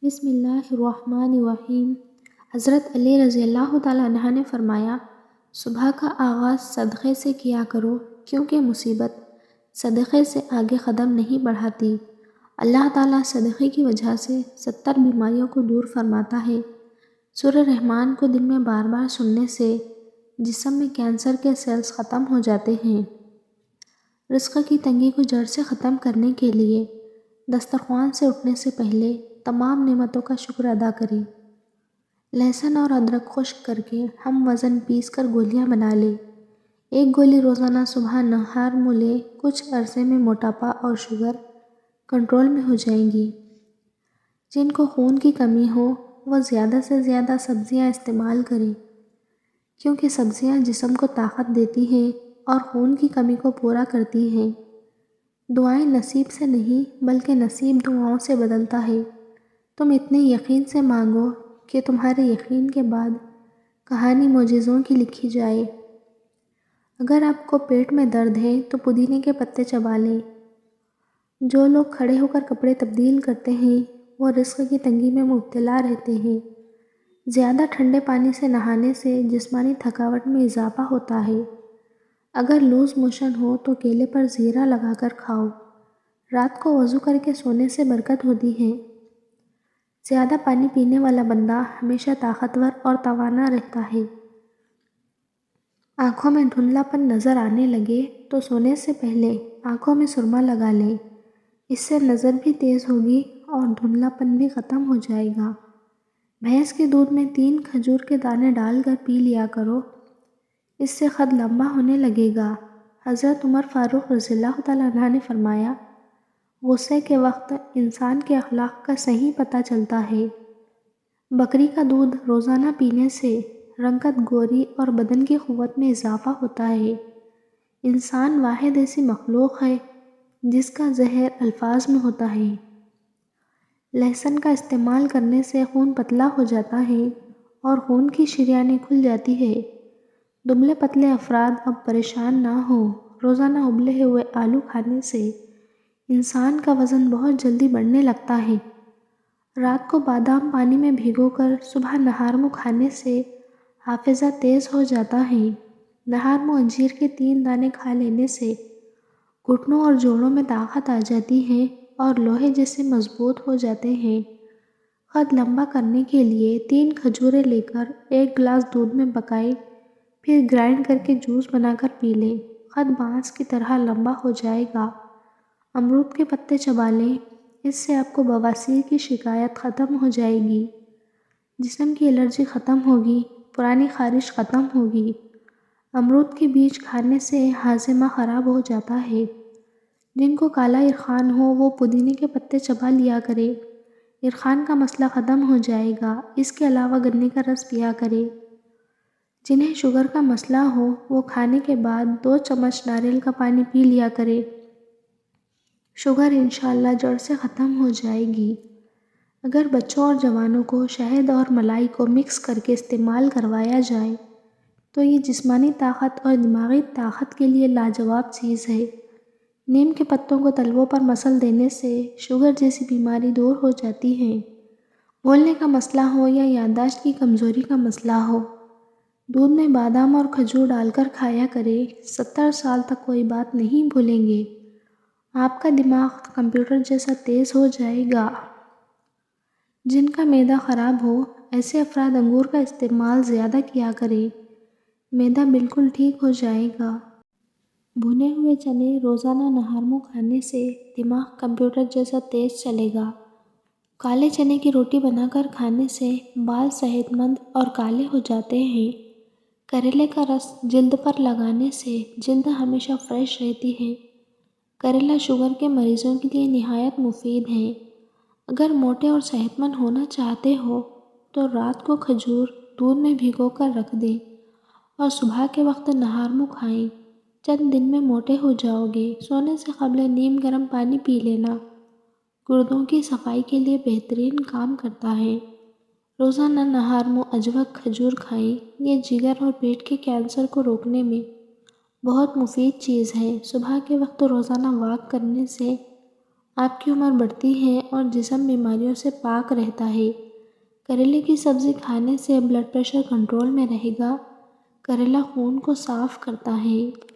بسم اللہ الرحمن الرحیم۔ حضرت علی رضی اللہ تعالیٰ عنہ نے فرمایا، صبح کا آغاز صدقے سے کیا کرو کیونکہ مصیبت صدقے سے آگے قدم نہیں بڑھاتی۔ اللہ تعالیٰ صدقے کی وجہ سے 70 بیماریوں کو دور فرماتا ہے۔ سورہ رحمان کو دن میں بار بار سننے سے جسم میں کینسر کے سیلز ختم ہو جاتے ہیں۔ رزق کی تنگی کو جڑ سے ختم کرنے کے لیے دسترخوان سے اٹھنے سے پہلے تمام نعمتوں کا شکر ادا کریں۔ لہسن اور ادرک خشک کر کے ہم وزن پیس کر گولیاں بنا لیں۔ ایک گولی روزانہ صبح نہار منہ لیں۔ کچھ عرصے میں موٹاپا اور شوگر کنٹرول میں ہو جائیں گی۔ جن کو خون کی کمی ہو وہ زیادہ سے زیادہ سبزیاں استعمال کریں کیونکہ سبزیاں جسم کو طاقت دیتی ہیں اور خون کی کمی کو پورا کرتی ہیں۔ دعائیں نصیب سے نہیں بلکہ نصیب دعاؤں سے بدلتا ہے۔ تم اتنے یقین سے مانگو کہ تمہارے یقین کے بعد کہانی معجزوں کی لکھی جائے۔ اگر آپ کو پیٹ میں درد ہے تو پودینے کے پتے چبا لیں۔ جو لوگ کھڑے ہو کر کپڑے تبدیل کرتے ہیں وہ رزق کی تنگی میں مبتلا رہتے ہیں۔ زیادہ ٹھنڈے پانی سے نہانے سے جسمانی تھکاوٹ میں اضافہ ہوتا ہے۔ اگر لوز موشن ہو تو کیلے پر زیرہ لگا کر کھاؤ۔ رات کو وضو کر کے سونے سے برکت ہوتی ہے۔ زیادہ پانی پینے والا بندہ ہمیشہ طاقتور اور توانا رہتا ہے۔ آنکھوں میں دھندلا پن نظر آنے لگے تو سونے سے پہلے آنکھوں میں سرما لگا لیں۔ اس سے نظر بھی تیز ہوگی اور دھندلا پن بھی ختم ہو جائے گا۔ بھینس کے دودھ میں 3 کھجور کے دانے ڈال کر پی لیا کرو۔ اس سے قد لمبا ہونے لگے گا۔ حضرت عمر فاروق رضی اللہ تعالیٰ عنہ نے فرمایا، غصے کے وقت انسان کے اخلاق کا صحیح پتہ چلتا ہے۔ بکری کا دودھ روزانہ پینے سے رنگت گوری اور بدن کی قوت میں اضافہ ہوتا ہے۔ انسان واحد ایسی مخلوق ہے جس کا زہر الفاظ میں ہوتا ہے۔ لہسن کا استعمال کرنے سے خون پتلا ہو جاتا ہے اور خون کی شریانیں کھل جاتی ہے۔ دبلے پتلے افراد اب پریشان نہ ہوں۔ روزانہ ابلے ہوئے آلو کھانے سے انسان کا وزن بہت جلدی بڑھنے لگتا ہے۔ رات کو بادام پانی میں بھگو کر صبح نہار منہ کھانے سے حافظہ تیز ہو جاتا ہے۔ نہار منہ انجیر کے 3 دانے کھا لینے سے گھٹنوں اور جوڑوں میں طاقت آ جاتی ہے اور لوہے جیسے مضبوط ہو جاتے ہیں۔ قد لمبا کرنے کے لیے 3 کھجوریں لے کر 1 گلاس دودھ میں پکائیں، پھر گرائنڈ کر کے جوس بنا کر پی لیں۔ قد بانس کی طرح لمبا ہو جائے گا۔ امرود کے پتے چبا لیں۔ اس سے آپ کو بواسیر کی شکایت ختم ہو جائے گی۔ جسم کی الرجی ختم ہوگی۔ پرانی خارش ختم ہوگی۔ امرود کے بیج کھانے سے ہاضمہ خراب ہو جاتا ہے۔ جن کو کالا عرقان ہو وہ پودینے کے پتے چبا لیا کرے۔ عرقان کا مسئلہ ختم ہو جائے گا۔ اس کے علاوہ گنے کا رس پیا کرے۔ جنہیں شوگر کا مسئلہ ہو وہ کھانے کے بعد 2 چمچ ناریل کا پانی پی لیا کرے۔ شوگر انشاءاللہ جڑ سے ختم ہو جائے گی۔ اگر بچوں اور جوانوں کو شہد اور ملائی کو مکس کر کے استعمال کروایا جائے تو یہ جسمانی طاقت اور دماغی طاقت کے لیے لاجواب چیز ہے۔ نیم کے پتوں کو تلووں پر مسل دینے سے شوگر جیسی بیماری دور ہو جاتی ہے۔ بولنے کا مسئلہ ہو یا یادداشت کی کمزوری کا مسئلہ ہو، دودھ میں بادام اور کھجور ڈال کر کھایا کرے۔ 70 سال تک کوئی بات نہیں بھولیں گے۔ آپ کا دماغ کمپیوٹر جیسا تیز ہو جائے گا۔ جن کا معدہ خراب ہو ایسے افراد انگور کا استعمال زیادہ کیا کریں۔ معدہ بالکل ٹھیک ہو جائے گا۔ بھنے ہوئے چنے روزانہ نہار منہ کھانے سے دماغ کمپیوٹر جیسا تیز چلے گا۔ کالے چنے کی روٹی بنا کر کھانے سے بال صحت مند اور کالے ہو جاتے ہیں۔ کریلے کا رس جلد پر لگانے سے جلد ہمیشہ فریش رہتی ہے۔ کریلا شوگر کے مریضوں کے لیے نہایت مفید ہے۔ اگر موٹے اور صحت مند ہونا چاہتے ہو تو رات کو کھجور دودھ میں بھگو کر رکھ دیں اور صبح کے وقت نہار منہ کھائیں۔ چند دن میں موٹے ہو جاؤ گے۔ سونے سے قبل نیم گرم پانی پی لینا گردوں کی صفائی کے لیے بہترین کام کرتا ہے۔ روزانہ نہار منہ اجوک کھجور کھائیں۔ یہ جگر اور پیٹ کے کینسر کو روکنے میں بہت مفید چیز ہے۔ صبح کے وقت روزانہ واک کرنے سے آپ کی عمر بڑھتی ہے اور جسم بیماریوں سے پاک رہتا ہے۔ کریلے کی سبزی کھانے سے بلڈ پریشر کنٹرول میں رہے گا۔ کریلا خون کو صاف کرتا ہے۔